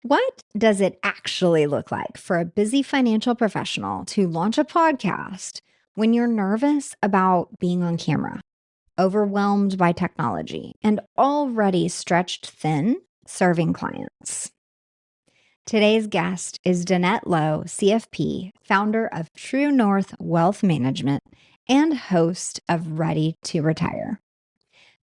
What does it actually look like for a busy financial professional to launch a podcast when you're nervous about being on camera, overwhelmed by technology, and already stretched thin serving clients? Today's guest is Danette Lowe, CFP, founder of TruNorth Wealth Management and host of Ready to Retire.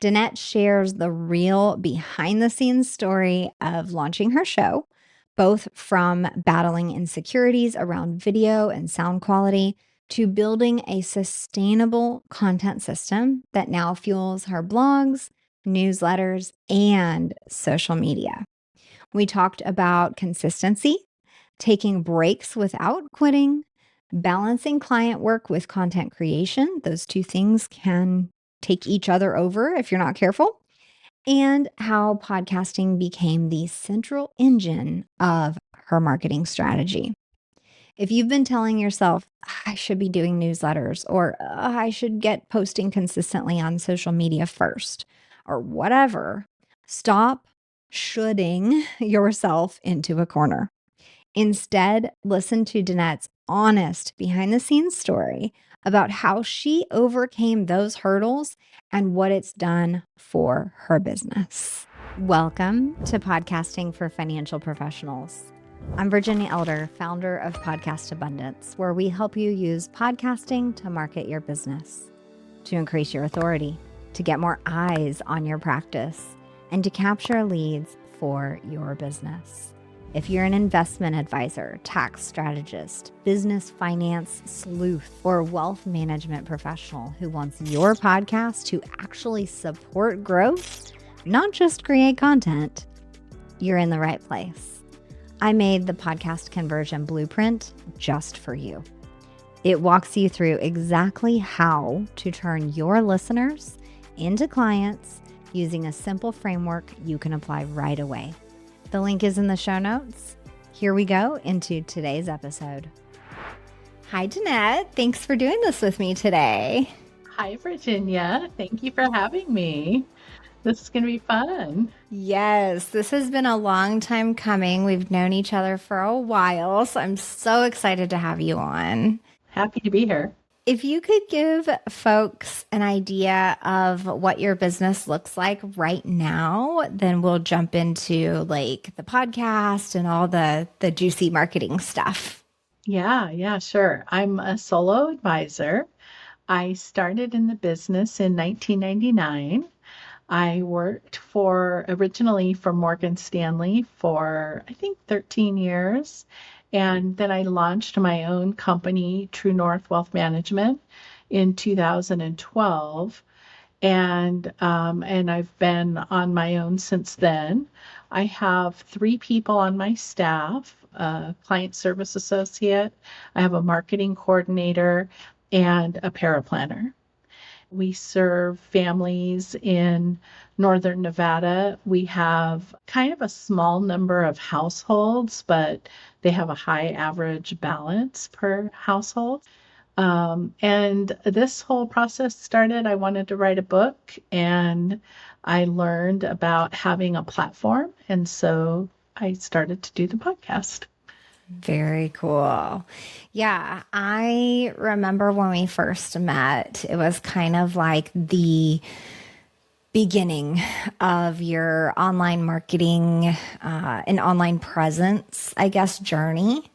Danette shares the real behind the scenes story of launching her show, both from battling insecurities around video and sound quality to building a sustainable content system that now fuels her blogs, newsletters, and social media. We talked about consistency, taking breaks without quitting, balancing client work with content creation. Those two things can take each other over if you're not careful, and how podcasting became the central engine of her marketing strategy. If you've been telling yourself, I should be doing newsletters, or I should get posting consistently on social media first, or whatever, stop shoulding yourself into a corner. Instead, listen to Danette's honest behind the scenes story about how she overcame those hurdles and what it's done for her business. Welcome to Podcasting for Financial Professionals. I'm Virginia Elder, founder of Podcast Abundance, where we help you use podcasting to market your business, to increase your authority, to get more eyes on your practice, and to capture leads for your business. If you're an investment advisor, tax strategist, business finance sleuth, or wealth management professional who wants your podcast to actually support growth, not just create content, you're in the right place. I made the podcast conversion blueprint just for you. It walks you through exactly how to turn your listeners into clients using a simple framework you can apply right away. The link is in the show notes. Here we go into today's episode. Hi, Danette. Thanks for doing this with me today. Hi, Virginia. Thank you for having me. This is going to be fun. Yes, this has been a long time coming. We've known each other for a while, so I'm so excited to have you on. Happy to be here. If you could give folks an idea of what your business looks like right now, then we'll jump into like the podcast and all the juicy marketing stuff. Yeah, sure. I'm a solo advisor. I started in the business in 1999. I worked originally for Morgan Stanley for, I think, 13 years. And then I launched my own company, TruNorth Wealth Management, in 2012. And I've been on my own since then. I have 3 people on my staff, a client service associate, I have a marketing coordinator, and a paraplanner. We serve families in Northern Nevada. We have kind of a small number of households, but they have a high average balance per household. And this whole process started, I wanted to write a book, and I learned about having a platform. And so I started to do the podcast. Very cool. Yeah, I remember when we first met, it was kind of like the beginning of your online marketing and online presence, I guess, journey.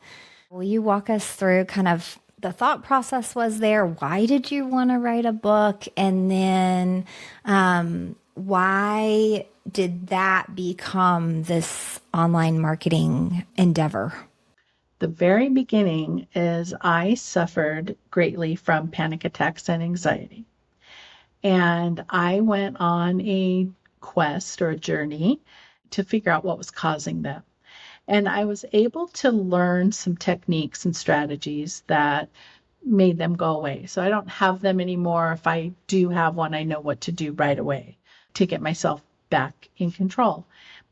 Will you walk us through kind of the thought process was there? Why did you want to write a book? And then why did that become this online marketing endeavor? The very beginning is I suffered greatly from panic attacks and anxiety. And I went on a quest or a journey to figure out what was causing them. And I was able to learn some techniques and strategies that made them go away. So I don't have them anymore. If I do have one, I know what to do right away to get myself back in control.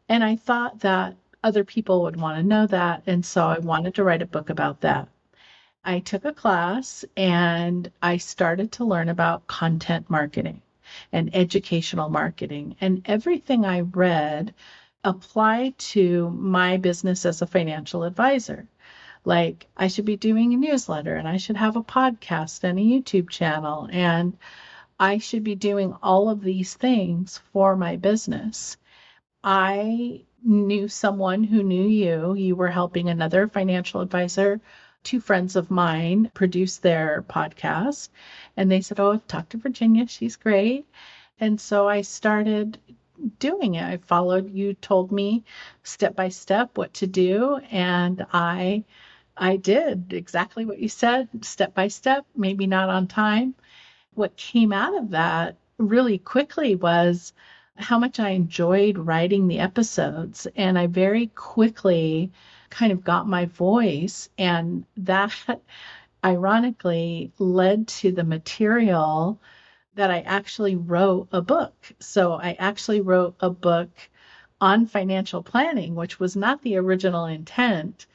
And I thought that other people would want to know that. And so I wanted to write a book about that. I took a class and I started to learn about content marketing and educational marketing. And everything I read apply to my business as a financial advisor. Like, I should be doing a newsletter, and I should have a podcast and a YouTube channel, and I should be doing all of these things for my business. I knew someone who knew you. You were helping another financial advisor. Two friends of mine produce their podcast, and they said, "Oh, talk to Virginia. She's great." And so I started doing it. I followed, you told me step by step what to do, and I did exactly what you said, step by step, maybe not on time. What came out of that really quickly was how much I enjoyed writing the episodes. And I very quickly kind of got my voice. And that ironically led to the material that I actually wrote a book. So I actually wrote a book on financial planning, which was not the original intent.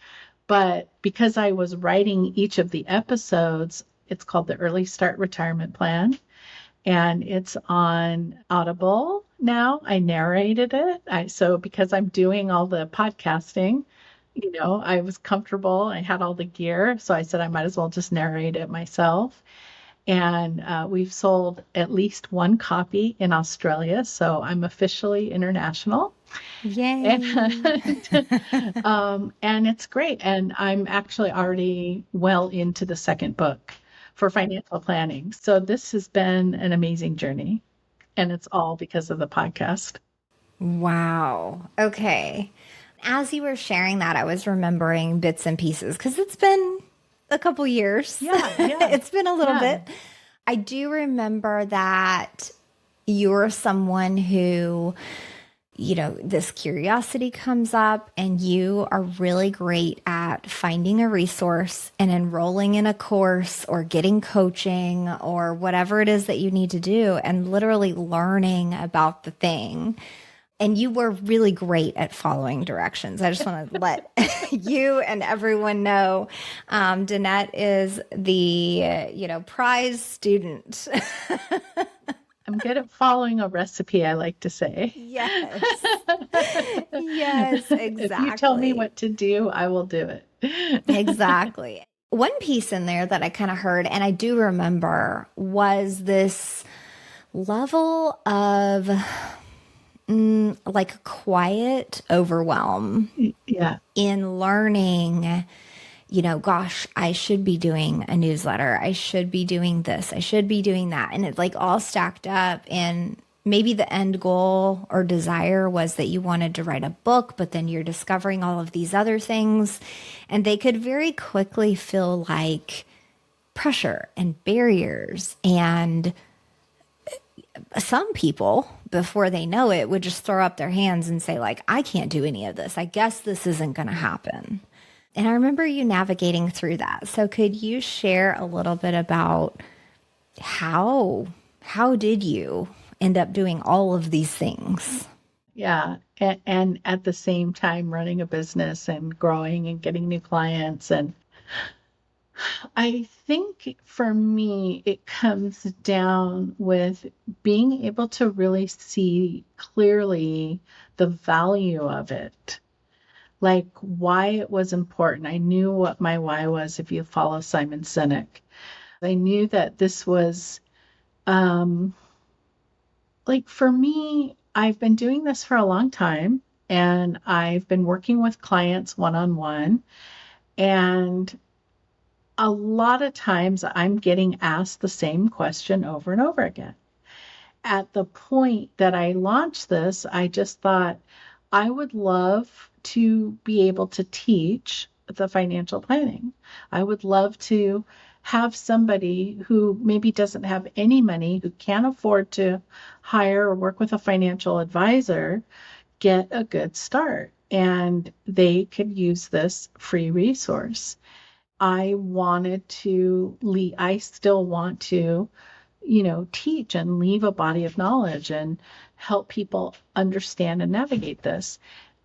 But because I was writing each of the episodes, it's called the Early Start Retirement Plan, and it's on Audible now. I narrated it. So because I'm doing all the podcasting, I was comfortable. I had all the gear. So I said I might as well just narrate it myself. And we've sold at least one copy in Australia. So I'm officially international. Yay. And it's great. And I'm actually already well into the second book for financial planning. So this has been an amazing journey. And it's all because of the podcast. Wow. Okay. As you were sharing that, I was remembering bits and pieces because it's been a couple years. Yeah. It's been a little bit. I do remember that you're someone who, this curiosity comes up and you are really great at finding a resource and enrolling in a course or getting coaching or whatever it is that you need to do and literally learning about the thing. And you were really great at following directions. I just want to let you and everyone know, Danette is the, prize student. I'm good at following a recipe, I like to say. Yes. Yes, exactly. If you tell me what to do, I will do it. Exactly. One piece in there that I kind of heard, and I do remember, was this level of like quiet overwhelm in learning, gosh, I should be doing a newsletter. I should be doing this. I should be doing that. And it's like all stacked up. And maybe the end goal or desire was that you wanted to write a book, but then you're discovering all of these other things. And they could very quickly feel like pressure and barriers. And some people, before they know it, would just throw up their hands and say, like, I can't do any of this. I guess this isn't going to happen. And I remember you navigating through that. So could you share a little bit about how did you end up doing all of these things? Yeah. And at the same time running a business and growing and getting new clients. And I think for me, it comes down with being able to really see clearly the value of it, like why it was important. I knew what my why was if you follow Simon Sinek. I knew that this was, like for me, I've been doing this for a long time and I've been working with clients one-on-one. And a lot of times I'm getting asked the same question over and over again. At the point that I launched this, I just thought I would love to be able to teach the financial planning. I would love to have somebody who maybe doesn't have any money, who can't afford to hire or work with a financial advisor, get a good start. And they could use this free resource. I still want to, teach and leave a body of knowledge and help people understand and navigate this.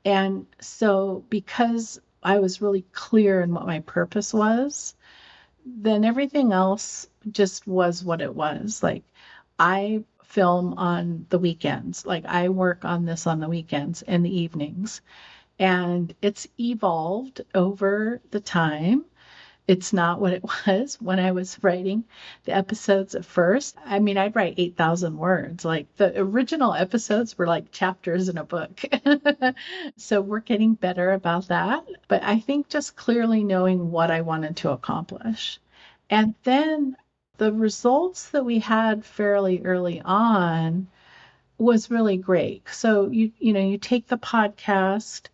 And so because I was really clear in what my purpose was, then everything else just was what it was. Like I film on the weekends. Like I work on this on the weekends and the evenings. And it's evolved over the time. It's not what it was when I was writing the episodes at first. I mean, I'd write 8,000 words. Like the original episodes were like chapters in a book. So we're getting better about that. But I think just clearly knowing what I wanted to accomplish. And then the results that we had fairly early on was really great. So you take the podcast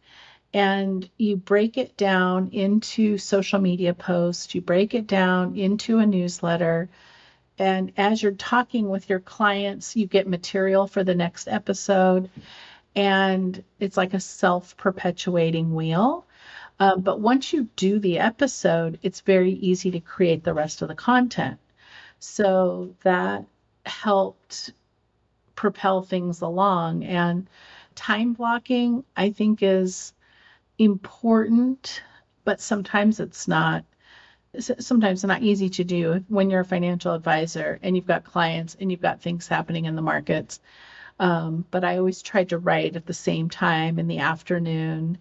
and you break it down into social media posts, you break it down into a newsletter. And as you're talking with your clients, you get material for the next episode. And it's like a self-perpetuating wheel. But once you do the episode, it's very easy to create the rest of the content. So that helped propel things along. And time blocking, I think, is important, but sometimes it's not. Sometimes it's not easy to do when you're a financial advisor and you've got clients and you've got things happening in the markets. But I always tried to write at the same time in the afternoon.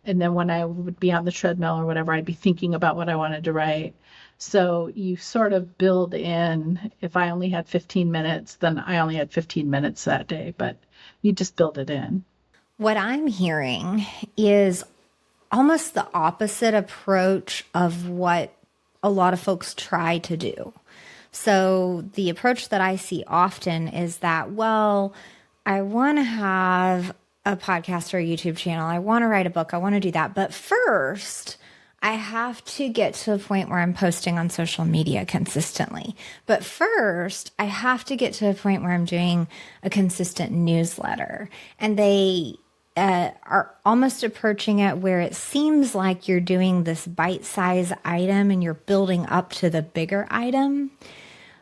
And then when I would be on the treadmill or whatever, I'd be thinking about what I wanted to write. So you sort of build in, if I only had 15 minutes, then I only had 15 minutes that day, but you just build it in. What I'm hearing is almost the opposite approach of what a lot of folks try to do. So the approach that I see often is that, well, I want to have a podcast or a YouTube channel. I want to write a book. I want to do that. But first, I have to get to a point where I'm posting on social media consistently. But first, I have to get to a point where I'm doing a consistent newsletter. And they are almost approaching it where it seems like you're doing this bite-sized item and you're building up to the bigger item.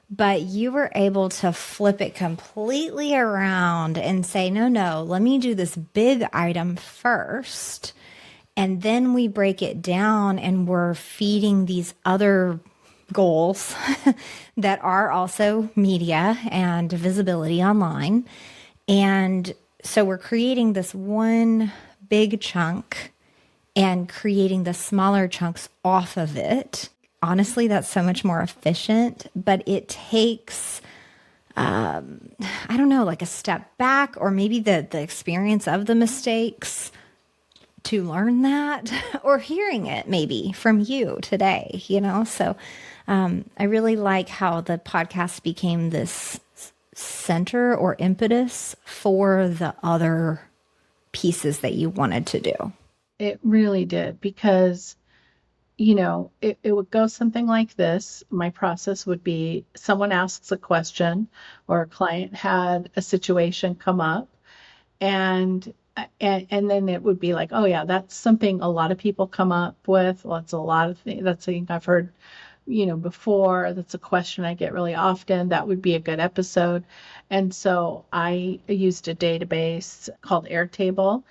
But you were able to flip it completely around and say, no, let me do this big item first. And then we break it down and we're feeding these other goals that are also media and visibility online. And so we're creating this one big chunk and creating the smaller chunks off of it. Honestly, that's so much more efficient, but it takes, I don't know, like a step back or maybe the experience of the mistakes to learn that or hearing it maybe from you today, So I really like how the podcast became this center or impetus for the other pieces that you wanted to do. It really did because it would go something like this. My process would be someone asks a question or a client had a situation come up and then it would be like, oh yeah, that's something a lot of people come up with. Well, that's a lot of things. That's something I've heard, before. That's a question I get really often. That would be a good episode. And so I used a database called Airtable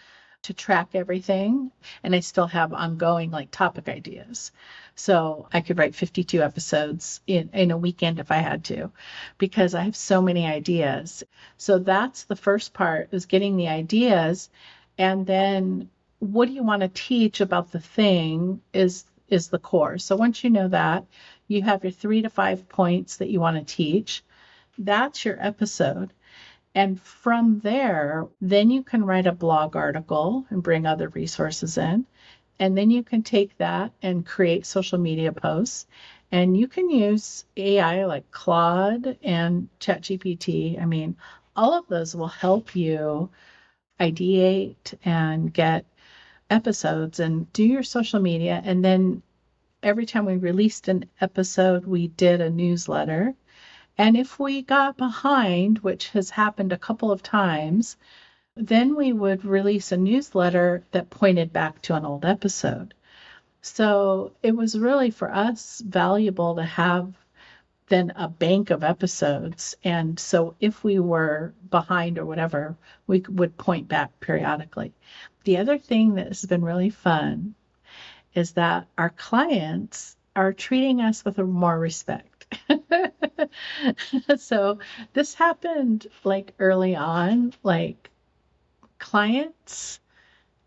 to track everything. And I still have ongoing like topic ideas. So I could write 52 episodes in a weekend if I had to, because I have so many ideas. So that's the first part, is getting the ideas. And then what do you want to teach about the thing is the core. So once you know that, you have your 3 to 5 points that you want to teach. That's your episode. And from there, then you can write a blog article and bring other resources in. And then you can take that and create social media posts. And you can use AI like Claude and ChatGPT. I mean, all of those will help you ideate and get episodes and do your social media. And then every time we released an episode, we did a newsletter. And if we got behind, which has happened a couple of times, then we would release a newsletter that pointed back to an old episode. So it was really for us valuable to have then a bank of episodes. And so if we were behind or whatever, we would point back periodically. The other thing that has been really fun is that our clients are treating us with more respect. So this happened like early on, like clients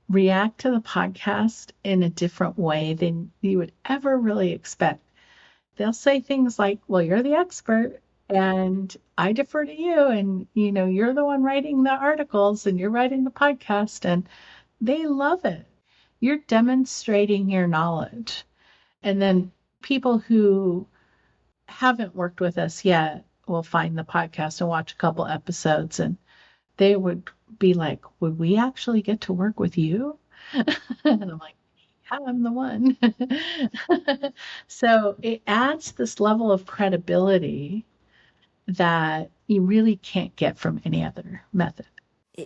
react to the podcast in a different way than you would ever really expect. They'll say things like, well, you're the expert and I defer to you. And, you're the one writing the articles and you're writing the podcast. And they love it. You're demonstrating your knowledge. And then people who haven't worked with us yet will find the podcast and watch a couple episodes and they would be like, would we actually get to work with you? And I'm like, yeah, I'm the one. So it adds this level of credibility that you really can't get from any other method.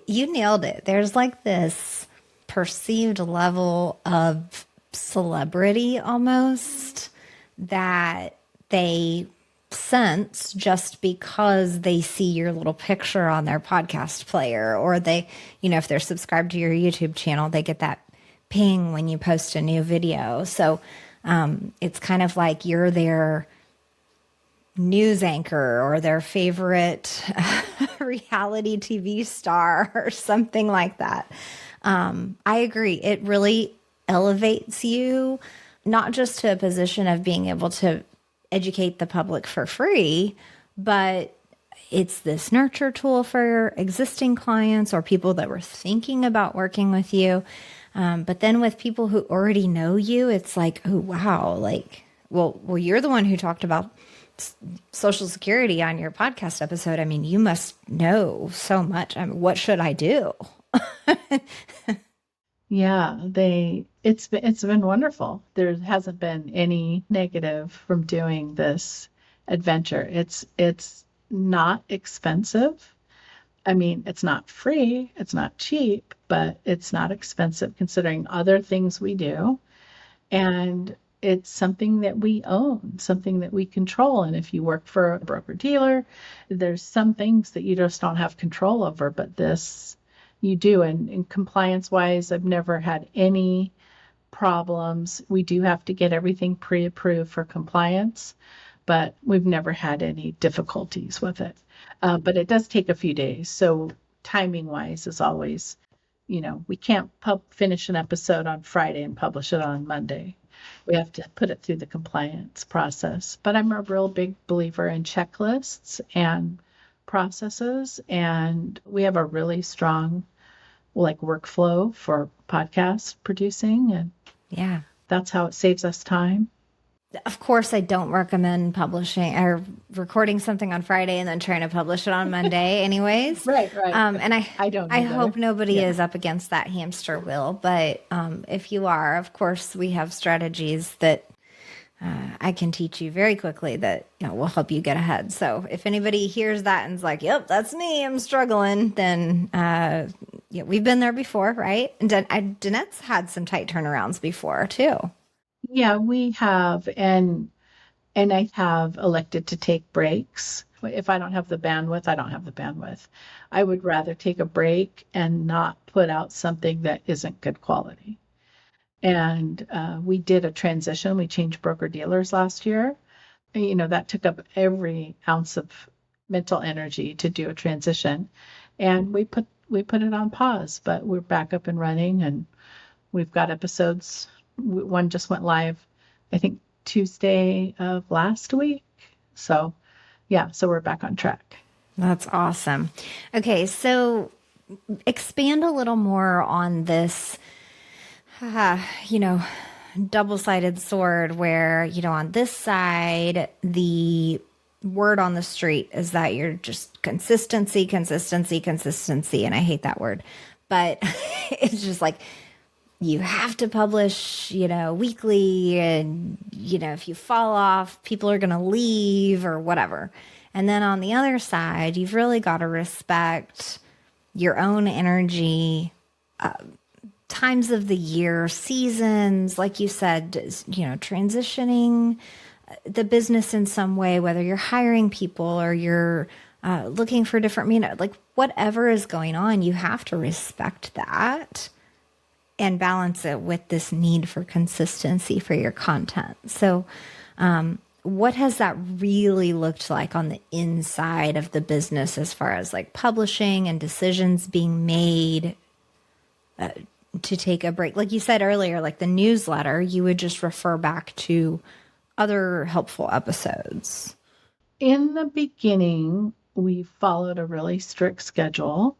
You nailed it. There's like this perceived level of celebrity almost that they sense just because they see your little picture on their podcast player, or they, if they're subscribed to your YouTube channel, they get that ping when you post a new video. So it's kind of like you're their news anchor or their favorite reality TV star or something like that. I agree. It really elevates you, not just to a position of being able to educate the public for free, but it's this nurture tool for existing clients or people that were thinking about working with you. But then with people who already know you, it's like, oh, wow. Like, well, you're the one who talked about Social Security on your podcast episode. I mean, you must know so much. I mean, what should I do? Yeah, it's been wonderful. There hasn't been any negative from doing this adventure. It's not expensive. I mean, it's not free, it's not cheap, but it's not expensive considering other things we do. And it's something that we own, something that we control. And if you work for a broker dealer, there's some things that you just don't have control over, but this you do. And compliance wise, I've never had any problems. We do have to get everything pre-approved for compliance, but we've never had any difficulties with it. But it does take a few days. So timing wise is always, we can't finish an episode on Friday and publish it on Monday. We have to put it through the compliance process. But I'm a real big believer in checklists and processes. And we have a really strong workflow for podcast producing. And yeah, that's how it saves us time. Of course, I don't recommend publishing or recording something on Friday and then trying to publish it on Monday anyways. Right. And I don't I either. hope nobody is up against that hamster wheel. But if you are, of course, we have strategies that I can teach you very quickly that will help you get ahead. So if anybody hears that and is like, yep, that's me, I'm struggling, then we've been there before, right? And Danette's had some tight turnarounds before too. Yeah, we have, and I have elected to take breaks. If I don't have the bandwidth, I don't have the bandwidth. I would rather take a break and not put out something that isn't good quality. And we did a transition. We changed broker dealers last year. That took up every ounce of mental energy to do a transition. And we put it on pause, but we're back up and running, and we've got episodes. One just went live, I think, Tuesday of last week. So, so we're back on track. That's awesome. Okay, so expand a little more on this, double-sided sword where, on this side, the word on the street is that you're just consistency. And I hate that word, but it's just like, you have to publish, weekly, and, if you fall off, people are going to leave or whatever. And then on the other side, you've really got to respect your own energy, times of the year, seasons, like you said, transitioning the business in some way, whether you're hiring people or you're looking for different, whatever is going on, you have to respect that and balance it with this need for consistency for your content. So what has that really looked like on the inside of the business as far as like publishing and decisions being made to take a break? Like you said earlier, like the newsletter, you would just refer back to other helpful episodes. In the beginning, we followed a really strict schedule,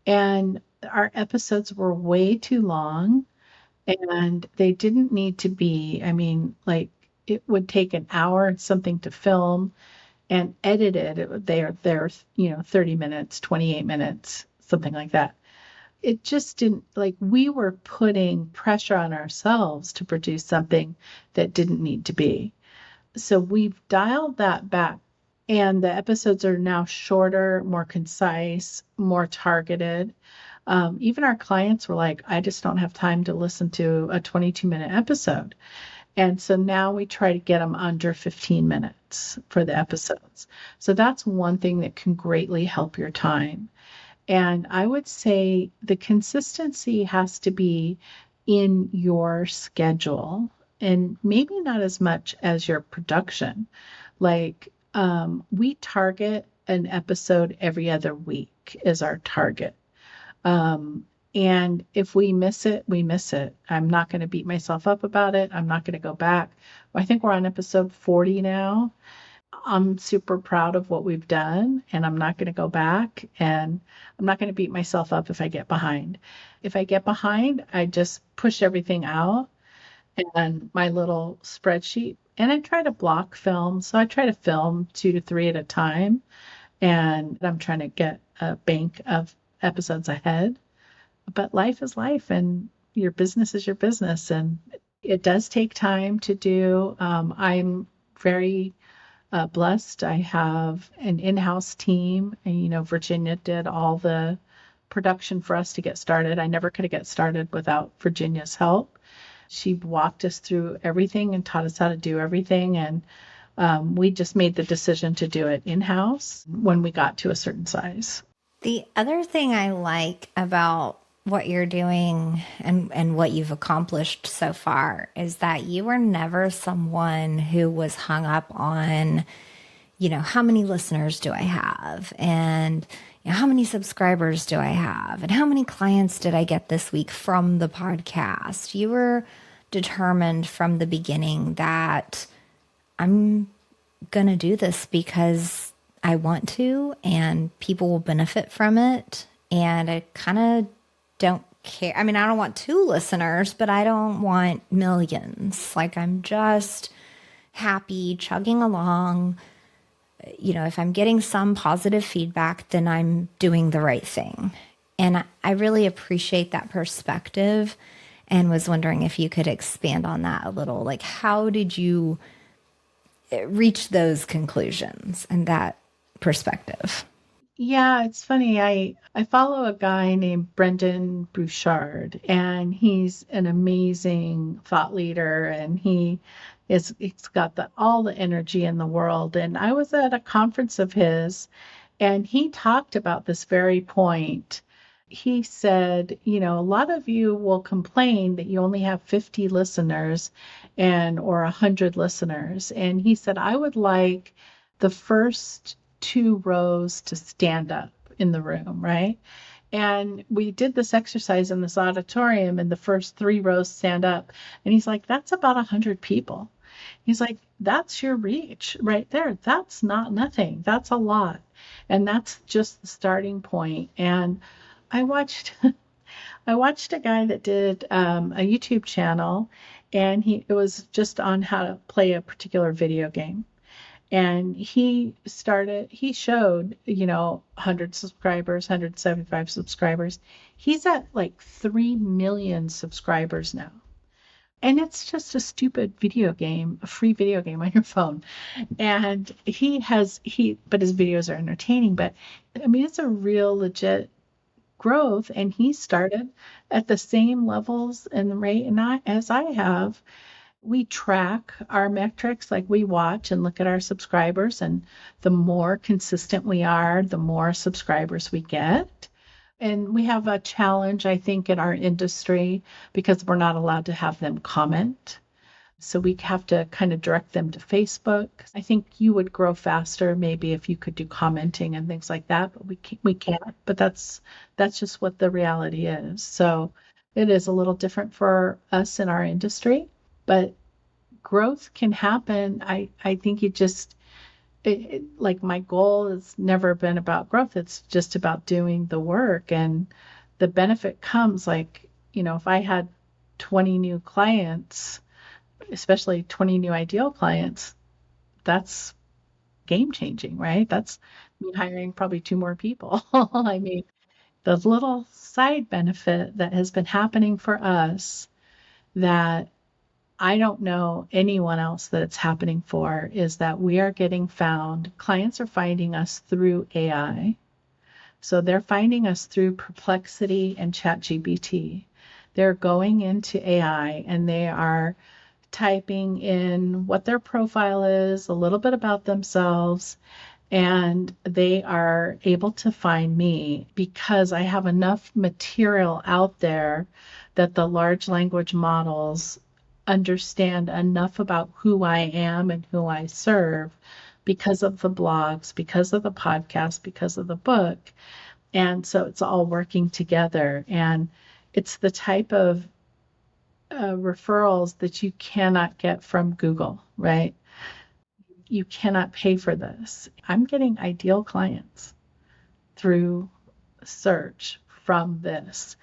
and our episodes were way too long, and they didn't need to be. I mean, like it would take an hour and something to film and edit it. They're 30 minutes, 28 minutes, something like that. It just didn't, like, we were putting pressure on ourselves to produce something that didn't need to be. So we've dialed that back, and the episodes are now shorter, more concise, more targeted. Even our clients were like, I just don't have time to listen to a 22-minute episode. And so now we try to get them under 15 minutes for the episodes. So that's one thing that can greatly help your time. And I would say the consistency has to be in your schedule and maybe not as much as your production. Like, we target an episode every other week is our target. And if we miss it, we miss it. I'm not going to beat myself up about it. I'm not going to go back. I think we're on episode 40 now. I'm super proud of what we've done, and I'm not going to go back, and I'm not going to beat myself up if I get behind. If I get behind, I just push everything out and my little spreadsheet, and I try to block film. So I try to film 2 to 3 at a time, and I'm trying to get a bank of episodes ahead. But life is life, and your business is your business, and it does take time to do. I'm very blessed. I have an in-house team, and Virginia did all the production for us to get started. I never could have get started without Virginia's help. She walked us through everything and taught us how to do everything, and we just made the decision to do it in-house when we got to a certain size. The other thing I like about what you're doing and what you've accomplished so far is that you were never someone who was hung up on, how many listeners do I have? And how many subscribers do I have? And how many clients did I get this week from the podcast? You were determined from the beginning that I'm going to do this because I want to, and people will benefit from it. And I kind of don't care. I mean, I don't want 2 listeners, but I don't want millions. Like, I'm just happy chugging along. If I'm getting some positive feedback, then I'm doing the right thing. And I really appreciate that perspective, and was wondering if you could expand on that a little. Like, how did you reach those conclusions and that perspective? Yeah, it's funny. I follow a guy named Brendan Bouchard, and he's an amazing thought leader, and he's got all the energy in the world. And I was at a conference of his, and he talked about this very point. He said, a lot of you will complain that you only have 50 listeners or 100 listeners. And he said, I would like the first 2 rows to stand up in the room, right? And we did this exercise in this auditorium, and the first 3 rows stand up. And he's like, that's about 100 people. He's like, that's your reach right there. That's not nothing. That's a lot. And that's just the starting point. And I watched a guy that did a YouTube channel, and it was just on how to play a particular video game. And he showed, 100 subscribers, 175 subscribers. He's at like 3 million subscribers now. And it's just a stupid video game, a free video game on your phone. And but his videos are entertaining, but I mean, it's a real legit growth. And he started at the same levels and the rate as I have. We track our metrics, like we watch and look at our subscribers, and the more consistent we are, the more subscribers we get. And we have a challenge, I think, in our industry because we're not allowed to have them comment. So we have to kind of direct them to Facebook. I think you would grow faster maybe if you could do commenting and things like that, but we can't. But that's just what the reality is. So it is a little different for us in our industry, but growth can happen. I think like my goal has never been about growth. It's just about doing the work, and the benefit comes like, if I had 20 new clients, especially 20 new ideal clients, that's game changing, right? That's me hiring probably two more people. I mean, the little side benefit that has been happening for us that I don't know anyone else that it's happening for is that we are getting found. Clients are finding us through AI. So they're finding us through Perplexity and ChatGPT. They're going into AI and they are typing in what their profile is, a little bit about themselves, and they are able to find me because I have enough material out there that the large language models understand enough about who I am and who I serve because of the blogs, because of the podcast, because of the book. And so it's all working together. And it's the type of referrals that you cannot get from Google, right? You cannot pay for this. I'm getting ideal clients through search from this.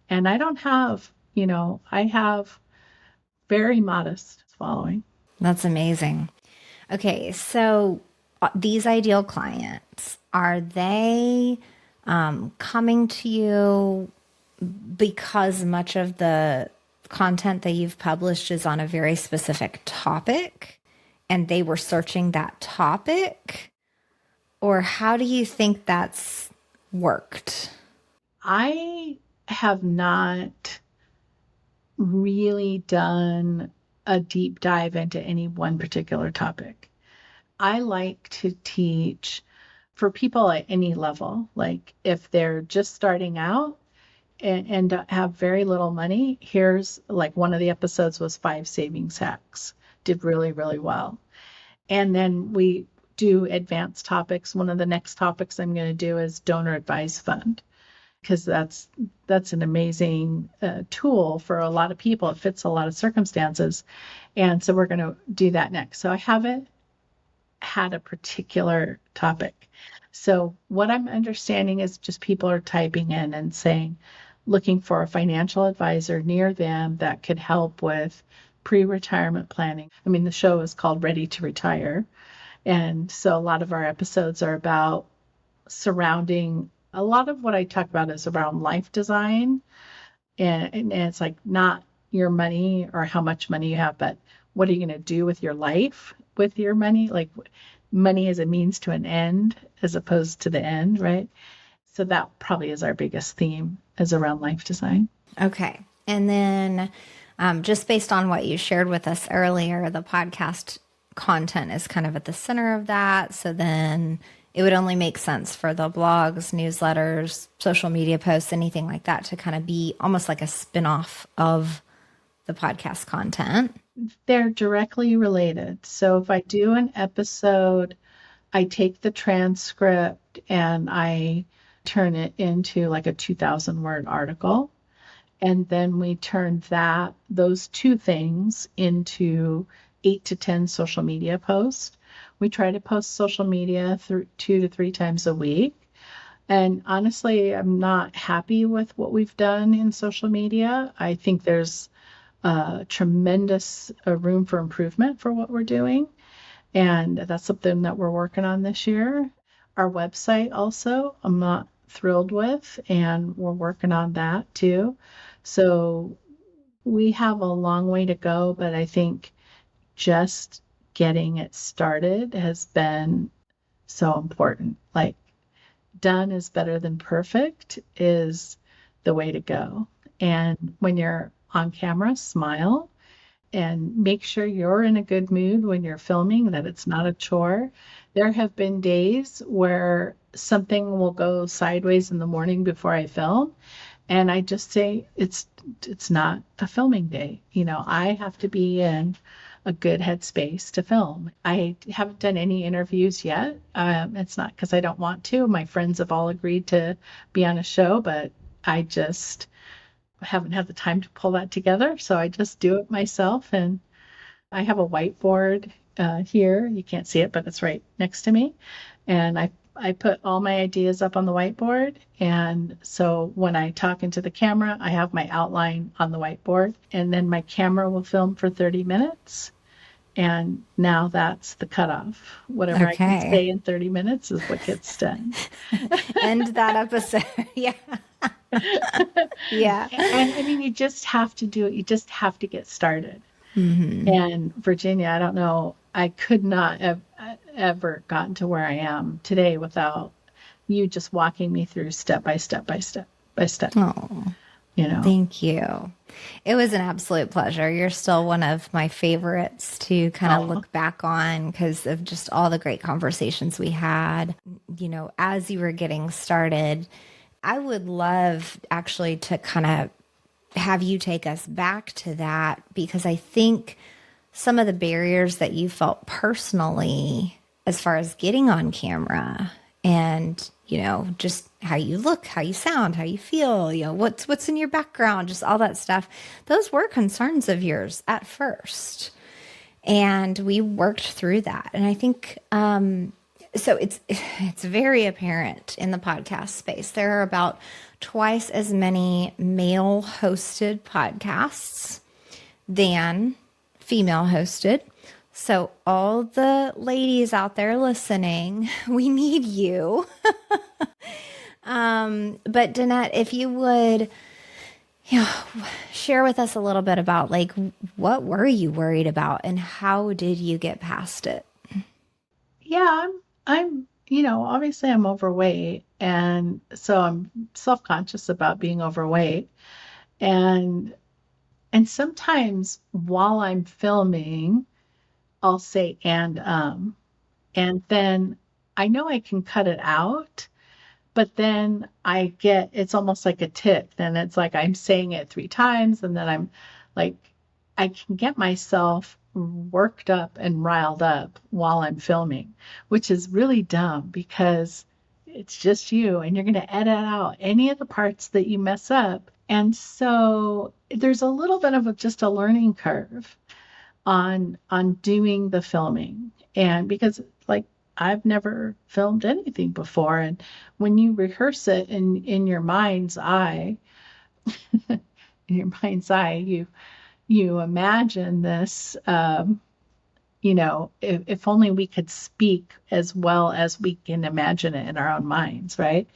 And I don't have, I have very modest following. That's amazing. Okay, so these ideal clients, are they coming to you because much of the content that you've published is on a very specific topic and they were searching that topic? Or how do you think that's worked? I have not really done a deep dive into any one particular topic. I like to teach for people at any level. Like if they're just starting out and have very little money, here's like one of the episodes was 5 savings hacks. Did really, really well. And then we do advanced topics. One of the next topics I'm going to do is donor advised fund because that's an amazing tool for a lot of people. It fits a lot of circumstances. And so we're going to do that next. So I haven't had a particular topic. So what I'm understanding is just people are typing in and saying, looking for a financial advisor near them that could help with pre-retirement planning. I mean, the show is called Ready to Retire. And so a lot of our episodes are about surrounding a lot of what I talk about is around life design. And it's like not your money or how much money you have, but what are you going to do with your life with your money? Like money is a means to an end as opposed to the end, right? So that probably is our biggest theme is around life design. Okay. And then just based on what you shared with us earlier, the podcast content is kind of at the center of that. So then it would only make sense for the blogs, newsletters, social media posts, anything like that to kind of be almost like a spin-off of the podcast content. They're directly related. So if I do an episode, I take the transcript and I turn it into like a 2,000 word article. And then we turn those two things into 8 to 10 social media posts. We try to post social media 2 to 3 times a week. And honestly, I'm not happy with what we've done in social media. I think there's tremendous room for improvement for what we're doing. And that's something that we're working on this year. Our website also, I'm not thrilled with, and we're working on that too. So we have a long way to go, but I think just getting it started has been so important. Like done is better than perfect is the way to go. And when you're on camera, smile and make sure you're in a good mood when you're filming, that it's not a chore. There have been days where something will go sideways in the morning before I film, And I just say it's not a filming day. I have to be in a good headspace to film. I haven't done any interviews yet. It's not because I don't want to. My friends have all agreed to be on a show, but I just haven't had the time to pull that together. So I just do it myself. And I have a whiteboard here. You can't see it, but it's right next to me. And I put all my ideas up on the whiteboard. And so when I talk into the camera, I have my outline on the whiteboard. And then my camera will film for 30 minutes. And now that's the cutoff. Whatever I can Okay. say in 30 minutes is what gets done. End that episode. Yeah. Yeah. And I mean, you just have to do it. You just have to get started. Hmm. And Virginia, I don't know, I could not have ever gotten to where I am today without you just walking me through step by step by step by step, Oh, you know. thank you. It was an absolute pleasure. You're still one of my favorites to kind of Oh, look back on because of just all the great conversations we had. As you were getting started, I would love actually to kind of have you take us back to that because I think some of the barriers that you felt personally as far as getting on camera and just how you look, how you sound, how you feel, what's in your background, just all that stuff, those were concerns of yours at first, and we worked through that. And I think so it's very apparent in the podcast space there are about twice as many male hosted podcasts than female hosted. So, all the ladies out there listening, we need you. But Danette, if you would share with us a little bit about like what were you worried about and how did you get past it? yeah, obviously I'm overweight. And so I'm self-conscious about being overweight. And, and sometimes while I'm filming, I'll say, and then I know I can cut it out. But then it's almost like a tic. Then it's like I'm saying it 3 times, and then I'm like, I can get myself worked up and riled up while I'm filming, which is really dumb because it's just you and you're going to edit out any of the parts that you mess up. And so there's a little bit of just a learning curve on doing the filming. And because like I've never filmed anything before, and when you rehearse it in your mind's eye, in your mind's eye, you imagine this. If only we could speak as well as we can imagine it in our own minds, right?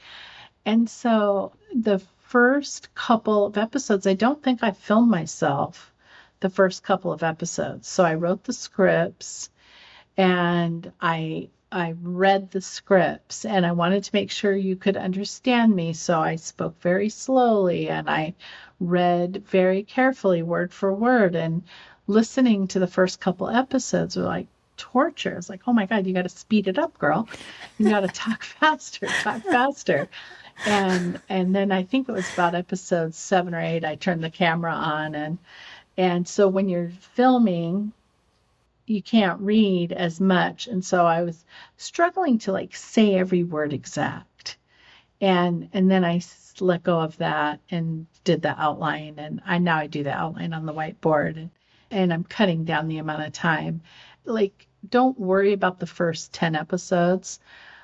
And so the first couple of episodes, I don't think I filmed myself the first couple of episodes. So I wrote the scripts and I read the scripts and I wanted to make sure you could understand me. So I spoke very slowly and I read very carefully, word for word. And listening to the first couple episodes were like torture. It's like, oh my God, you got to speed it up, girl. You got to talk faster, talk faster. And then I think it was about episode 7 or 8, I turned the camera on and so when you're filming, you can't read as much. And so I was struggling to like say every word exact. And then I let go of that and did the outline. And now I do the outline on the whiteboard and I'm cutting down the amount of time. Like, don't worry about the first 10 episodes.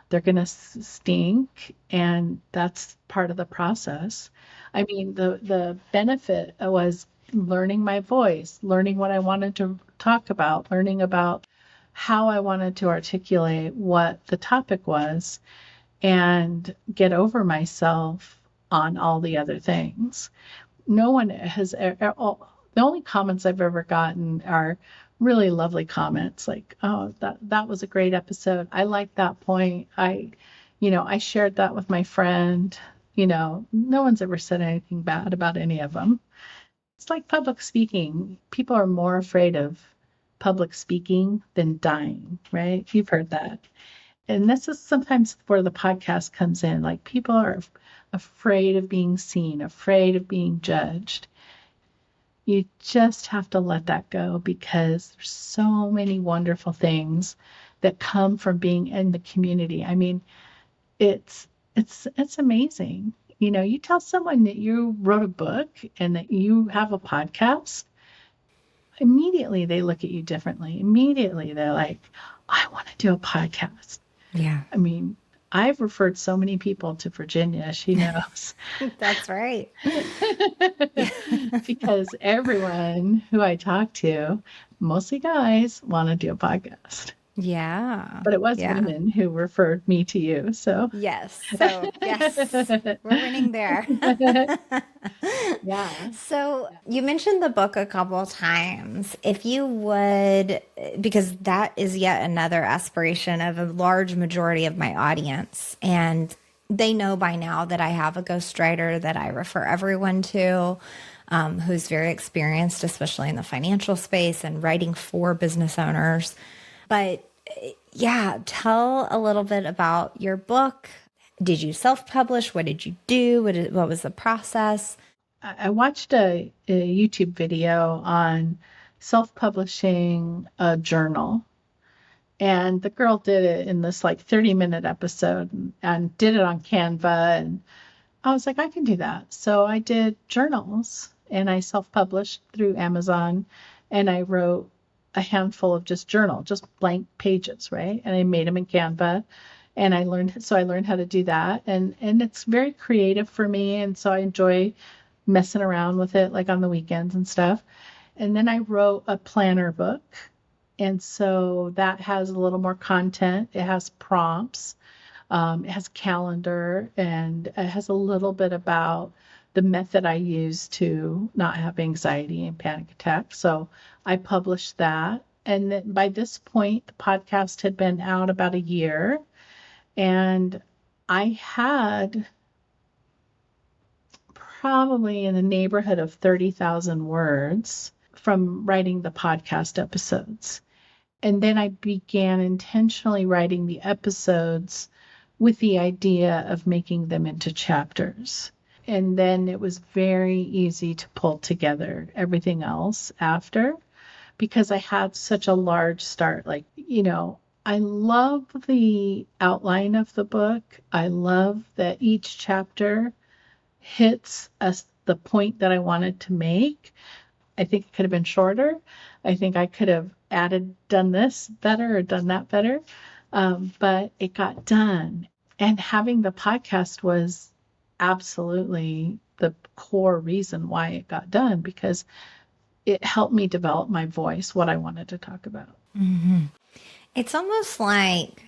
They're going to stink. And that's part of the process. I mean, the benefit was learning my voice, learning what I wanted to talk about, learning about how I wanted to articulate what the topic was and get over myself on all the other things. No one has, the only comments I've ever gotten are really lovely comments like, oh, that was a great episode. I like that point. I shared that with my friend. No one's ever said anything bad about any of them. It's like public speaking. People are more afraid of public speaking than dying, right? You've heard that. And this is sometimes where the podcast comes in. Like people are afraid of being seen, afraid of being judged. You just have to let that go because there's so many wonderful things that come from being in the community. I mean, it's amazing. You know, you tell someone that you wrote a book and that you have a podcast, immediately they look at you differently. Immediately they're like, I want to do a podcast. Yeah. I mean, I've referred so many people to Virginia, she knows. That's right. Because everyone who I talk to, mostly guys, want to do a podcast. Yeah. But it was Yeah. women who referred me to you. So, Yes. So, yes, we're winning there. yeah. So, you mentioned the book a couple of times. If you would, because that is yet another aspiration of a large majority of my audience. And they know by now that I have a ghostwriter that I refer everyone to, who's very experienced, especially in the financial space and writing for business owners. But yeah, tell a little bit about your book. Did you self-publish? What did you do? What was the process? I watched a YouTube video on self-publishing a journal. And the girl did it in this like 30-minute episode and did it on Canva. And I was like, I can do that. So I did journals and I self-published through Amazon and I wrote a handful of just blank pages, right? And I made them in Canva and I learned how to do that. And it's very creative for me. And so I enjoy messing around with it like on the weekends and stuff. And then I wrote a planner book. And so that has a little more content. It has prompts. It has calendar and it has a little bit about the method I use to not have anxiety and panic attacks. So I published that. And then by this point, the podcast had been out about a year. And I had probably in the neighborhood of 30,000 words from writing the podcast episodes. And then I began intentionally writing the episodes with the idea of making them into chapters. And then it was very easy to pull together everything else after because I had such a large start. Like, you know, I love the outline of the book. I love that each chapter hits the point that I wanted to make. I think it could have been shorter. I think I could have done this better or done that better. But it got done. And having the podcast was absolutely the core reason why it got done because it helped me develop my voice, what I wanted to talk about. Mm-hmm. It's almost like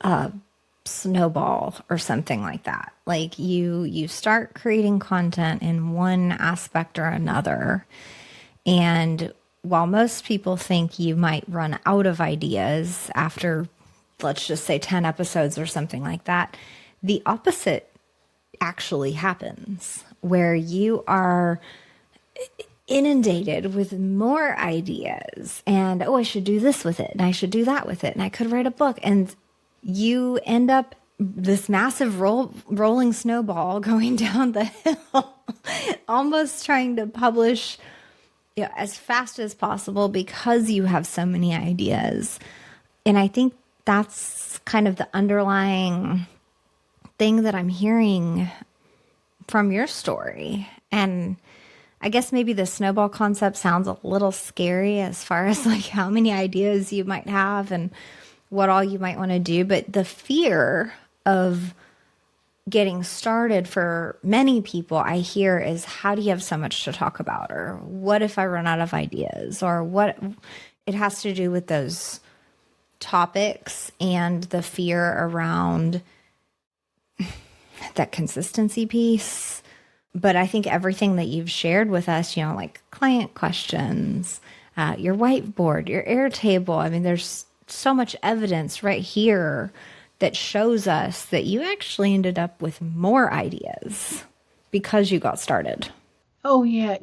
a snowball or something like that. Like you start creating content in one aspect or another. And while most people think you might run out of ideas after, let's just say 10 episodes or something like that, the opposite actually happens where you are inundated with more ideas and, oh, I should do this with it and I should do that with it and I could write a book. And you end up this massive rolling snowball going down the hill, almost trying to publish as fast as possible because you have so many ideas. And I think that's kind of the underlying thing that I'm hearing from your story. And I guess maybe the snowball concept sounds a little scary as far as like how many ideas you might have and what all you might want to do. But the fear of getting started for many people I hear is, how do you have so much to talk about? Or what if I run out of ideas? Or what it has to do with those topics and the fear around that consistency piece. But I think everything that you've shared with us, like client questions, your whiteboard, your Airtable, I mean, there's so much evidence right here that shows us that you actually ended up with more ideas because you got started. Oh yeah.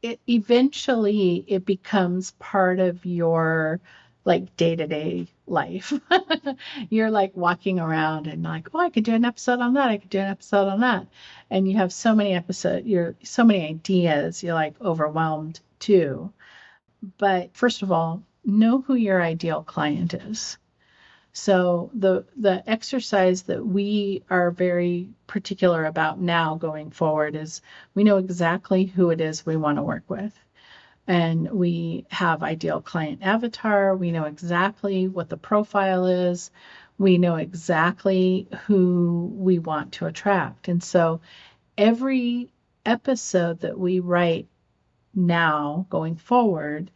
It eventually it becomes part of your like day-to-day life. You're like walking around and like, oh, I could do an episode on that. I could do an episode on that. And you have so many so many ideas, you're like overwhelmed too. But first of all, know who your ideal client is. So the exercise that we are very particular about now going forward is we know exactly who it is we want to work with. And we have ideal client avatar. We know exactly what the profile is. We know exactly who we want to attract. And so every episode that we write now going forward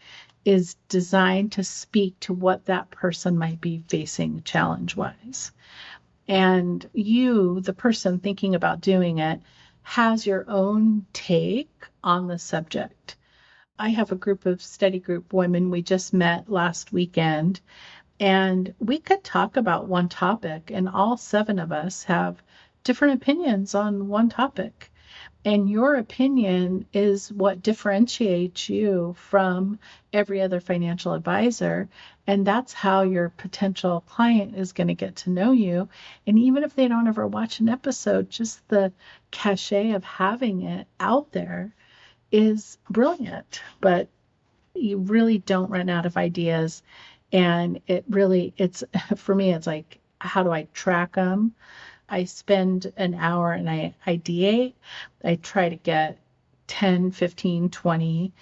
is designed to speak to what that person might be facing challenge wise. And you, the person thinking about doing it, has your own take on the subject. I have a group of study group women. We just met last weekend, and we could talk about one topic, and all 7 of us have different opinions on one topic. And your opinion is what differentiates you from every other financial advisor. And that's how your potential client is going to get to know you. And even if they don't ever watch an episode, just the cachet of having it out there is brilliant. But you really don't run out of ideas. And it's for me, it's like, how do I track them? I spend an hour and I ideate. I try to get 10, 15, 20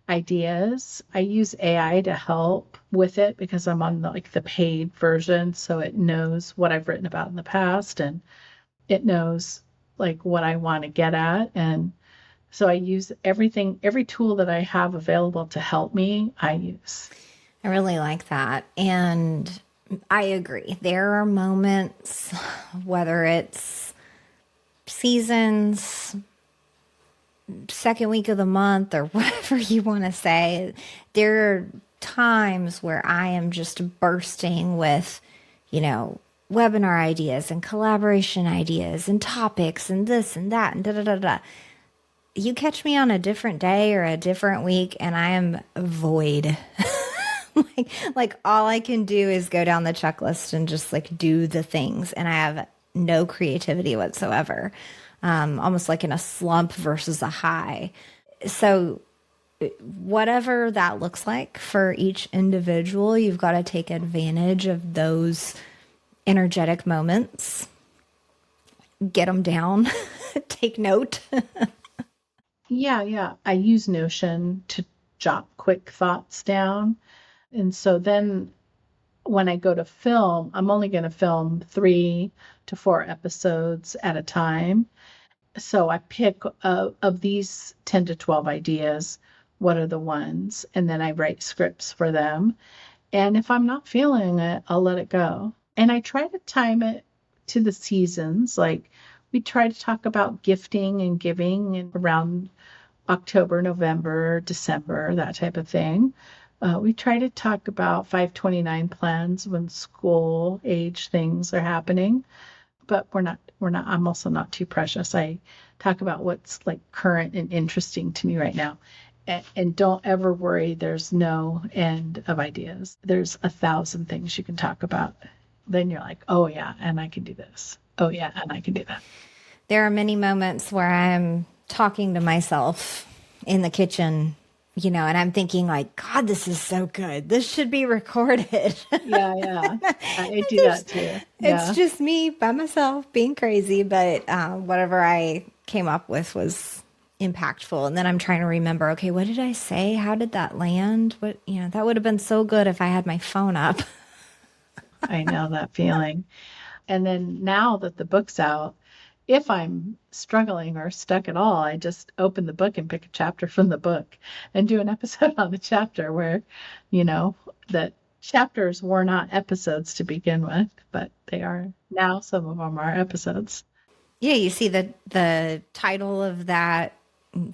ideas. I use AI to help with it because I'm on the paid version. So it knows what I've written about in the past and it knows like what I want to get at. And so I use everything, every tool that I have available to help me, I use. I really like that. And I agree. There are moments, whether it's seasons, second week of the month, or whatever you want to say, there are times where I am just bursting with, webinar ideas and collaboration ideas and topics and this and that and da da da da. You catch me on a different day or a different week and I am void. like all I can do is go down the checklist and just do the things. And I have no creativity whatsoever. Almost like in a slump versus a high. So whatever that looks like for each individual, you've got to take advantage of those energetic moments, get them down, take note. Yeah. I use Notion to jot quick thoughts down. And so then when I go to film, I'm only going to film 3 to 4 episodes at a time. So I pick of these 10 to 12 ideas, what are the ones? And then I write scripts for them. And if I'm not feeling it, I'll let it go. And I try to time it to the seasons. Like we try to talk about gifting and giving and around October, November, December, that type of thing. We try to talk about 529 plans when school age things are happening, but I'm also not too precious. I talk about what's current and interesting to me right now. And don't ever worry, there's no end of ideas. There's 1,000 things you can talk about. Then you're like, oh yeah, and I can do this. Oh yeah, and I can do that. There are many moments where I'm talking to myself in the kitchen, and I'm thinking God, this is so good. This should be recorded. Yeah. I do that too. Yeah. It's just me by myself being crazy, but whatever I came up with was impactful. And then I'm trying to remember, okay, what did I say? How did that land? That would have been so good if I had my phone up. I know that feeling. And then now that the book's out, if I'm struggling or stuck at all, I just open the book and pick a chapter from the book and do an episode on the chapter where, that chapters were not episodes to begin with, but they are now. Some of them are episodes. Yeah, you see the title of that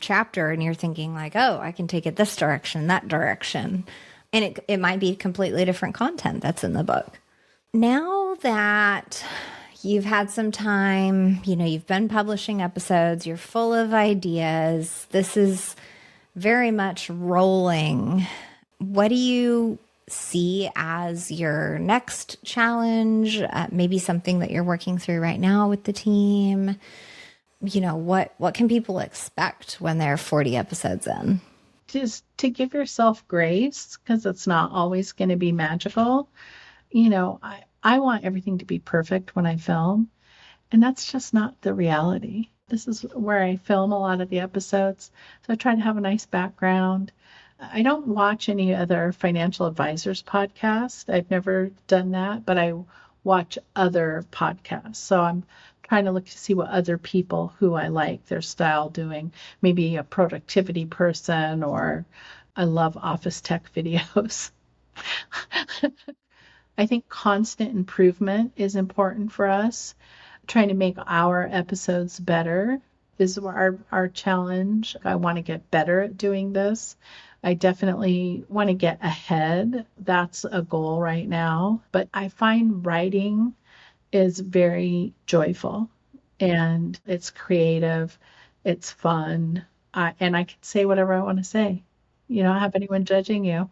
chapter and you're thinking oh, I can take it this direction, that direction. And it might be completely different content that's in the book. Now that you've had some time, you've been publishing episodes, you're full of ideas, this is very much rolling. What do you see as your next challenge? Maybe something that you're working through right now with the team? What can people expect when they're 40 episodes in? Just to give yourself grace, because it's not always going to be magical. I want everything to be perfect when I film, and that's just not the reality. This is where I film a lot of the episodes. So I try to have a nice background. I don't watch any other financial advisors podcast. I've never done that, but I watch other podcasts. So I'm trying to look to see what other people who I like their style doing, maybe a productivity person, or I love office tech videos. I think constant improvement is important for us. Trying to make our episodes better is our challenge. I want to get better at doing this. I definitely want to get ahead. That's a goal right now. But I find writing is very joyful and it's creative, it's fun, and I can say whatever I want to say. You don't have anyone judging you.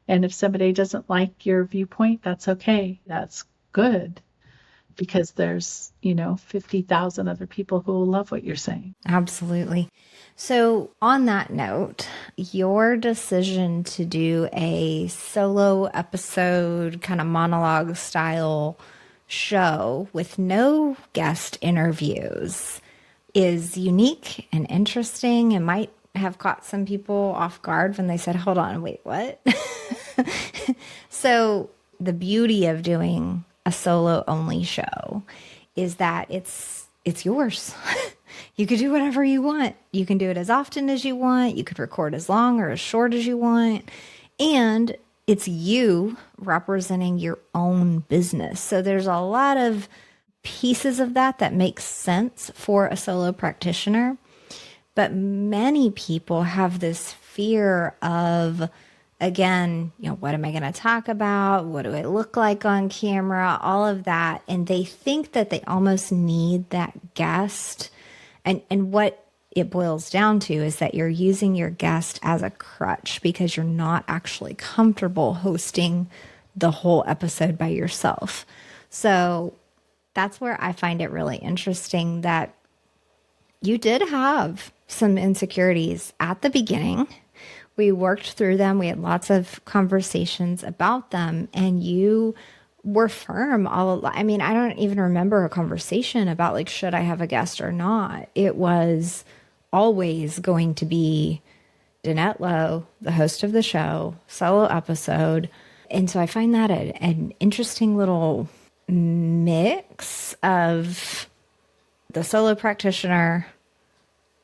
And if somebody doesn't like your viewpoint, that's okay. That's good because there's, 50,000 other people who will love what you're saying. Absolutely. So, on that note, your decision to do a solo episode, kind of monologue style show with no guest interviews is unique and interesting and might have caught some people off guard when they said, hold on, wait, what? So, the beauty of doing a solo only show is that it's yours. You could do whatever you want. You can do it as often as you want. You could record as long or as short as you want. And it's you representing your own business. So there's a lot of pieces of that make sense for a solo practitioner. But many people have this fear of, again, what am I going to talk about? What do I look like on camera? All of that. And they think that they almost need that guest. And what it boils down to is that you're using your guest as a crutch because you're not actually comfortable hosting the whole episode by yourself. So that's where I find it really interesting that you did have some insecurities at the beginning. We worked through them. We had lots of conversations about them, and you were firm all along. I mean, I don't even remember a conversation about should I have a guest or not? It was always going to be Danette Lowe, the host of the show, solo episode. And so I find that an interesting little mix of the solo practitioner,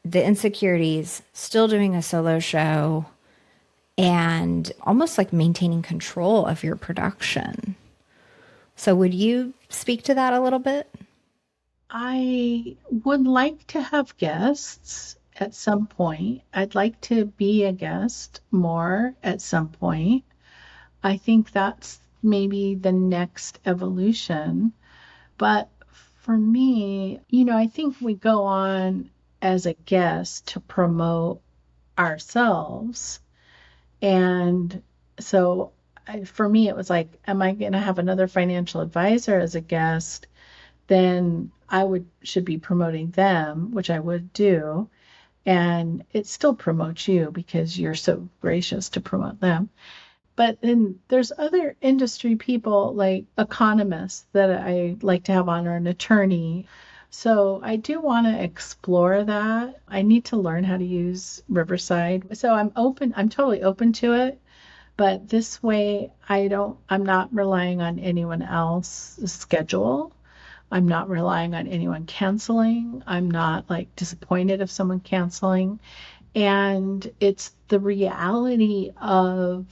the insecurities, still doing a solo show, and almost like maintaining control of your production. So would you speak to that a little bit? I would like to have guests at some point. I'd like to be a guest more at some point. I think that's maybe the next evolution. But for me, I think we go on as a guest to promote ourselves. And so for me, it was like, am I going to have another financial advisor as a guest? Then should be promoting them, which I would do. And it still promotes you because you're so gracious to promote them. But then there's other industry people like economists that I like to have on, or an attorney. So I do want to explore that. I need to learn how to use Riverside. So I'm totally open to it. But this way, I'm not relying on anyone else's schedule. I'm not relying on anyone canceling. I'm not disappointed if someone canceling. And it's the reality of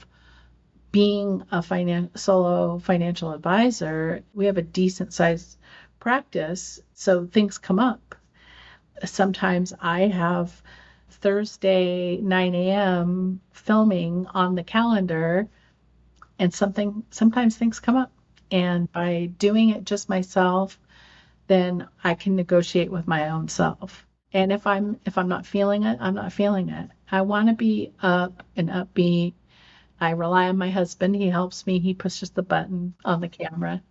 being a solo financial advisor. We have a decent sized practice, so things come up. Sometimes I have Thursday 9 a.m. filming on the calendar, and sometimes things come up. And by doing it just myself, then I can negotiate with my own self. And if I'm not feeling it, I'm not feeling it. I want to be up and upbeat. I rely on my husband. He helps me. He pushes the button on the camera.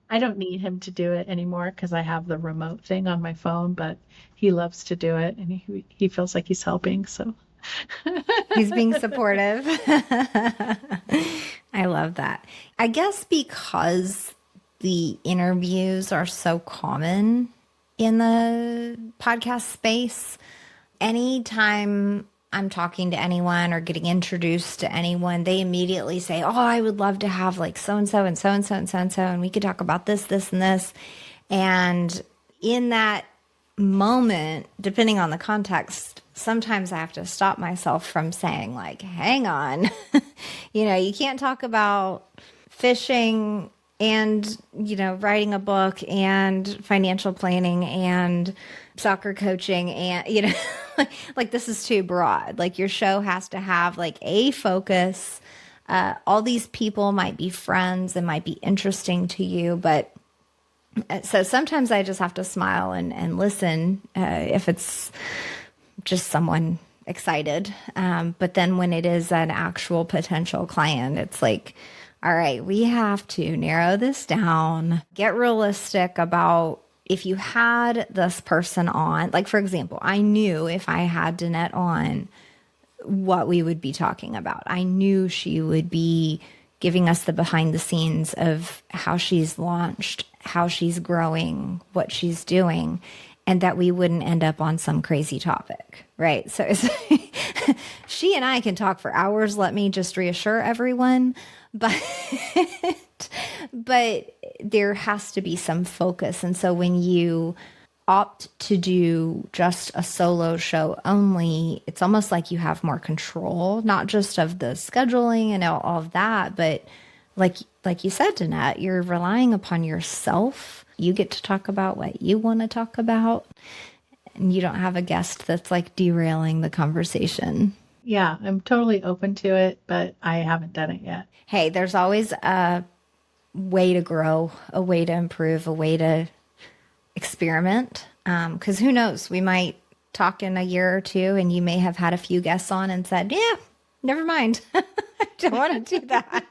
I don't need him to do it anymore because I have the remote thing on my phone, but he loves to do it and he feels like he's helping. So He's being supportive. I love that. I guess because the interviews are so common in the podcast space, anytime I'm talking to anyone or getting introduced to anyone, they immediately say, "Oh, I would love to have like so and so and so and so and so and so, and we could talk about this, this, and this." And in that moment, depending on the context, sometimes I have to stop myself from saying, like, hang on, you can't talk about fishing and, writing a book and financial planning and soccer coaching and, like this is too broad. Like your show has to have like a focus. All these people might be friends and might be interesting to you, but so sometimes I just have to smile and listen if it's just someone excited. But then when it is an actual potential client, it's like, all right, we have to narrow this down, get realistic about if you had this person on. Like, for example, I knew if I had Danette on, what we would be talking about. I knew she would be giving us the behind the scenes of how she's launched, how she's growing, what she's doing, and that we wouldn't end up on some crazy topic, right? So she and I can talk for hours, let me just reassure everyone, but but there has to be some focus. And so when you opt to do just a solo show only, it's almost like you have more control, not just of the scheduling and all of that, but like you said, Danette, you're relying upon yourself. You get to talk about what you want to talk about, and you don't have a guest that's like derailing the conversation. yeah, I'm totally open to it, but I haven't done it yet. Hey, there's always a way to grow, a way to improve, a way to experiment. Because who knows, we might talk in a year or two and you may have had a few guests on and said, yeah, never mind. I don't want to do that.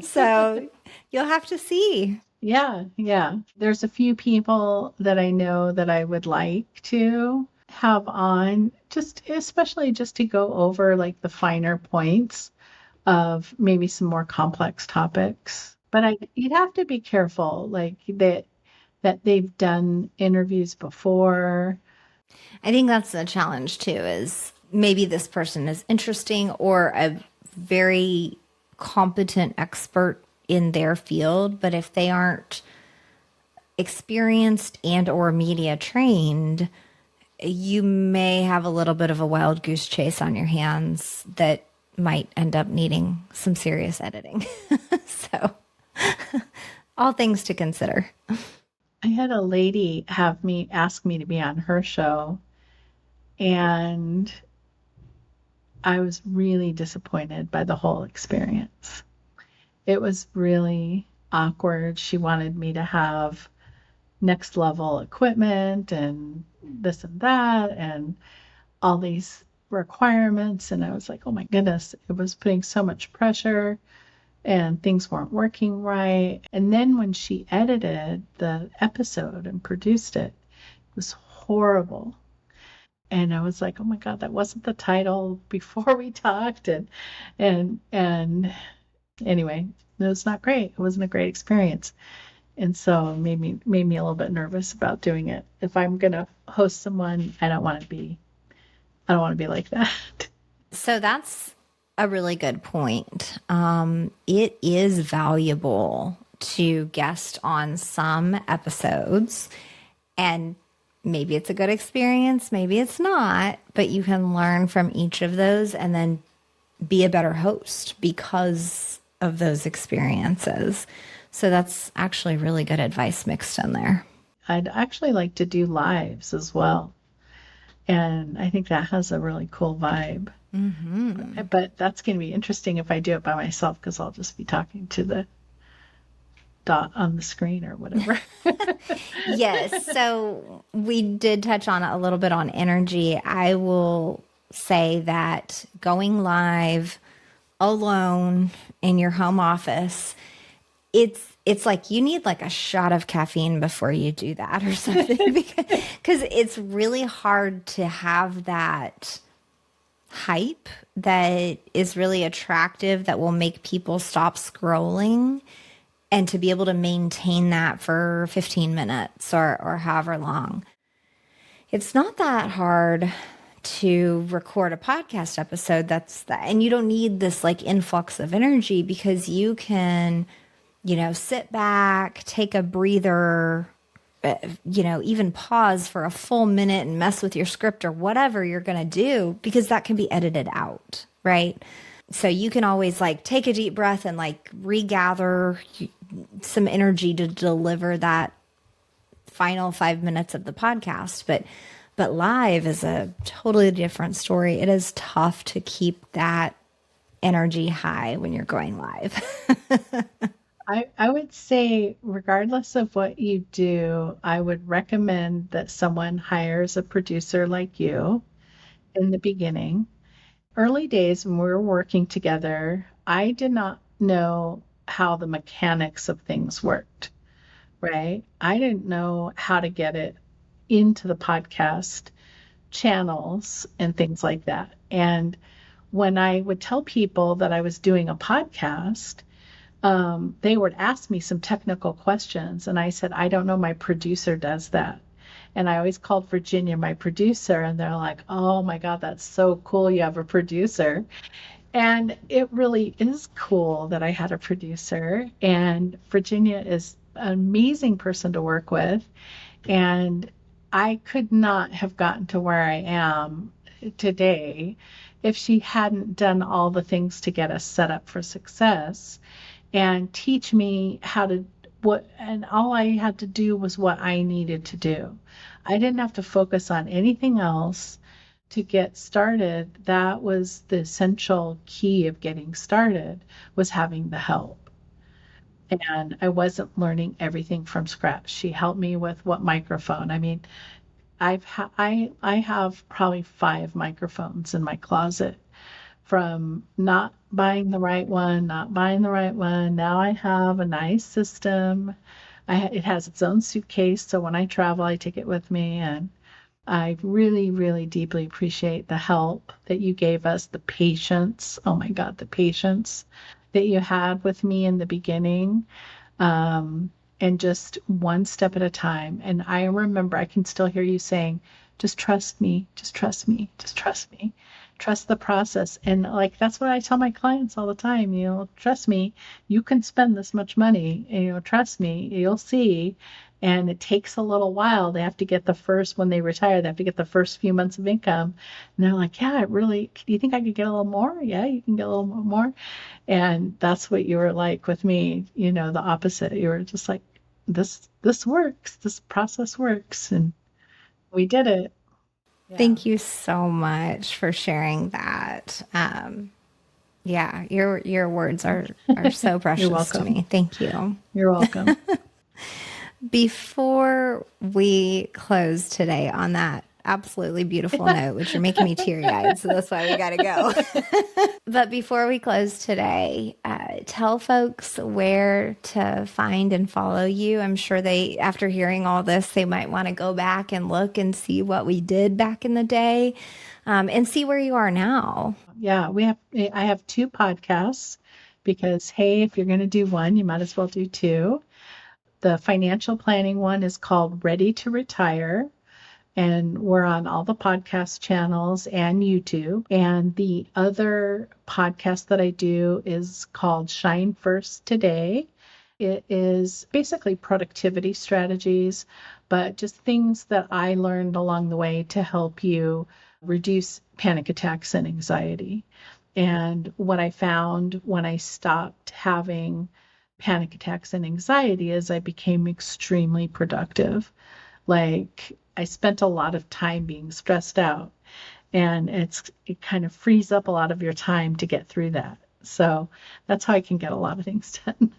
So you'll have to see. Yeah, yeah. There's a few people that I know that I would like to have on, just especially just to go over like the finer points of maybe some more complex topics. But you'd have to be careful, like that they've done interviews before. I think that's the challenge too, is maybe this person is interesting or a very competent expert in their field, but if they aren't experienced and or media trained, you may have a little bit of a wild goose chase on your hands that might end up needing some serious editing. So all things to consider. I had a lady ask me to be on her show, and I was really disappointed by the whole experience. It was really awkward. She wanted me to have next level equipment and this and that and all these requirements. And I was like, oh my goodness, it was putting so much pressure and things weren't working right. And then when she edited the episode and produced it, it was horrible. And I was like, oh my God, that wasn't the title before we talked. And anyway, it was not great. It wasn't a great experience. And so it made me a little bit nervous about doing it. If I'm gonna host someone, I don't want to be like that. So that's a really good point. It is valuable to guest on some episodes, and maybe it's a good experience, maybe it's not, but you can learn from each of those and then be a better host because of those experiences. So that's actually really good advice mixed in there. I'd actually like to do lives as well. And I think that has a really cool vibe. Mm-hmm. But that's going to be interesting if I do it by myself because I'll just be talking to the dot on the screen or whatever. Yes. So we did touch on a little bit on energy. I will say that going live alone in your home office, it's like you need like a shot of caffeine before you do that or something because it's really hard to have that hype that is really attractive that will make people stop scrolling and to be able to maintain that for 15 minutes or however long. It's not that hard to record a podcast episode and you don't need this like influx of energy because you can, sit back, take a breather, even pause for a full minute and mess with your script or whatever you're going to do, because that can be edited out, right? So you can always like take a deep breath and like regather some energy to deliver that final 5 minutes of the podcast. But live is a totally different story. It is tough to keep that energy high when you're going live. I would say, regardless of what you do, I would recommend that someone hires a producer like you in the beginning. Early days when we were working together, I did not know how the mechanics of things worked, right? I didn't know how to get it into the podcast channels and things like that. And when I would tell people that I was doing a podcast, they would ask me some technical questions. And I said, I don't know, my producer does that. And I always called Virginia my producer, and they're like, oh my God, that's so cool. You have a producer. And it really is cool that I had a producer. And Virginia is an amazing person to work with. And I could not have gotten to where I am today if she hadn't done all the things to get us set up for success and teach me how to and all I had to do was what I needed to do. I didn't have to focus on anything else to get started. That was the essential key of getting started, was having the help. And I wasn't learning everything from scratch. She helped me with what microphone. I mean, I have probably 5 microphones in my closet, from not buying the right one, not buying the right one. Now I have a nice system. It has its own suitcase, so when I travel, I take it with me. And I really, really deeply appreciate the help that you gave us, the patience. Oh my God, the patience that you had with me in the beginning. And just one step at a time. And I remember, I can still hear you saying, just trust me, just trust me, just trust me, trust the process. And like, that's what I tell my clients all the time, trust me, you can spend this much money, and, trust me, you'll see. And it takes a little while. They have to get when they retire, they have to get the first few months of income. And they're like, yeah, do you think I could get a little more? Yeah, you can get a little more. And that's what you were like with me, the opposite. You were just like, this works, this process works. And we did it. Yeah. Thank you so much for sharing that. Yeah, your words are so precious to me. Thank you. You're welcome. Before we close today on that absolutely beautiful note, which you're making me teary-eyed, so that's why we got to go. But before we close today, tell folks where to find and follow you. I'm sure after hearing all this, they might want to go back and look and see what we did back in the day, and see where you are now. Yeah, I have 2 podcasts because, hey, if you're going to do one, you might as well do 2. The financial planning one is called Ready to Retire, and we're on all the podcast channels and YouTube. And the other podcast that I do is called Shine First Today. It is basically productivity strategies, but just things that I learned along the way to help you reduce panic attacks and anxiety. And what I found when I stopped having panic attacks and anxiety is I became extremely productive. Like, I spent a lot of time being stressed out, and it kind of frees up a lot of your time to get through that. So that's how I can get a lot of things done.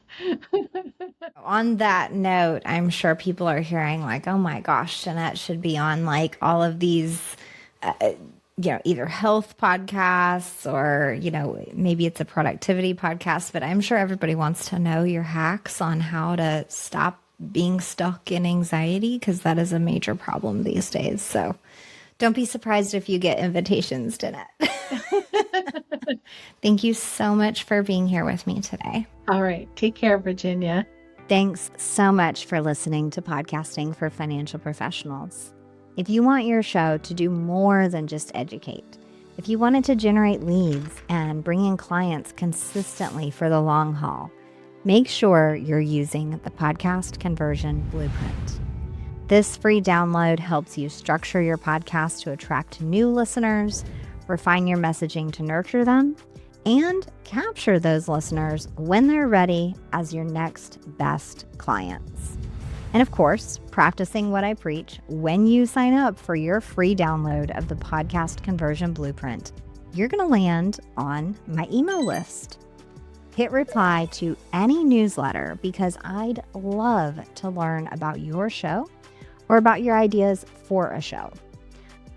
On that note, I'm sure people are hearing like, oh my gosh, Danette should be on like all of these either health podcasts or, maybe it's a productivity podcast, but I'm sure everybody wants to know your hacks on how to stop being stuck in anxiety, because that is a major problem these days. So don't be surprised if you get invitations, Danette. Thank you so much for being here with me today. All right. Take care, Virginia. Thanks so much for listening to Podcasting for Financial Professionals. If you want your show to do more than just educate, if you want it to generate leads and bring in clients consistently for the long haul, make sure you're using the Podcast Conversion Blueprint. This free download helps you structure your podcast to attract new listeners, refine your messaging to nurture them, and capture those listeners when they're ready as your next best clients. And of course, practicing what I preach when you sign up for your free download of the Podcast Conversion Blueprint, you're going to land on my email list. Hit reply to any newsletter because I'd love to learn about your show or about your ideas for a show.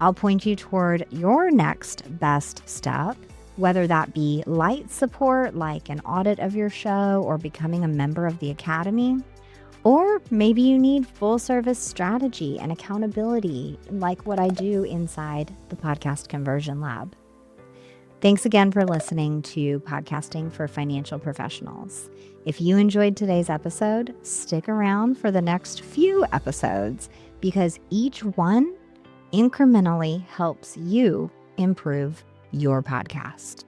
I'll point you toward your next best step, whether that be light support like an audit of your show or becoming a member of the Academy, or maybe you need full service strategy and accountability like what I do inside the Podcast Conversion Lab. Thanks again for listening to Podcasting for Financial Professionals. If you enjoyed today's episode, stick around for the next few episodes because each one incrementally helps you improve your podcast.